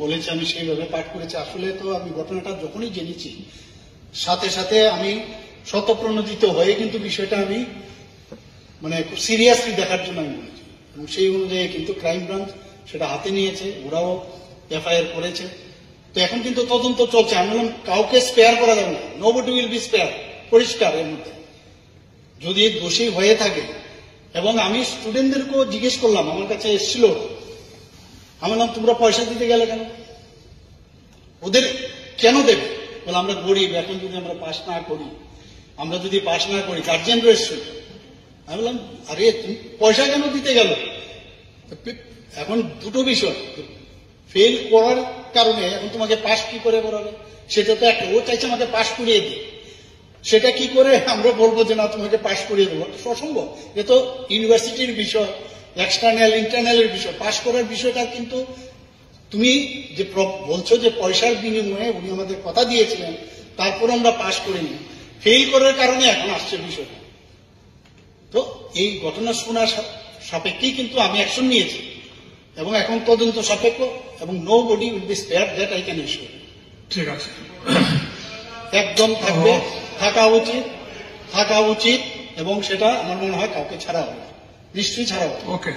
বলেছে আমি সেইভাবে পাঠ করেছি। আসলে তো আমি ঘটনাটা যখনই জেনেছি সাথে সাথে আমি স্বতঃপ্রণোদিত হয়ে কিন্তু বিষয়টা আমি মানে খুব সিরিয়াসলি দেখার জন্য আমি বলেছি, এবং সেই অনুযায়ী কিন্তু ক্রাইম ব্রাঞ্চ সেটা হাতে নিয়েছে, ওরাও এফআইআর করেছে। তো এখন কিন্তু তদন্ত চলছে। আমি বললাম কাউকে স্পেয়ার করা যাবে না, নোবডি উইল বি স্পেয়ার, পরিষ্কার এর মধ্যে যদি দোষী হয়ে থাকে। এবং আমি স্টুডেন্টদেরকেও জিজ্ঞেস করলাম, আমার কাছে এসেছিল, আমি বললাম তোমরা পয়সা দিতে গেলে কেন, ওদের কেন দেবে? বলে আমরা গরিব, এখন যদি আমরা পাস না করি, আমরা যদি পাস না করি গার্জিয়ান রয়েছে। আমি বললাম আরে তুমি পয়সা কেন দিতে গেল? এখন দুটো বিষয়, ফেল করার কারণে এখন তোমাকে পাস কি করে করাবে সেটা তো একটা। ও চাইছে আমাকে পাস করিয়ে দিই, সেটা কি করে আমরা বলবো যে না তোমাকে পাস করিয়ে দেবো? অসম্ভব। এ তো ইউনিভার্সিটির বিষয়, এক্সটার্নাল ইন্টারনালের বিষয়। পাস করার বিষয়টা কিন্তু তুমি যে বলছো যে পয়সার বিনিময়ে উনি আমাদের কথা দিয়েছিলেন, তারপর আমরা পাস করিনি, ফেল করার কারণে এখন আসছে বিষয়টা। তো এই ঘটনা শোনার সাপেক্ষেই কিন্তু আমি অ্যাকশন নিয়েছি, এবং এখন তদন্ত সাপেক্ষ, এবং nobody will be spared, that I can ensure. ঠিক আছে, একদম থাকবে, থাকা উচিত, এবং সেটা আমার মনে হয় কাউকে ছাড়া হবে, নিশ্চয়ই ছাড়া হবে। ওকে।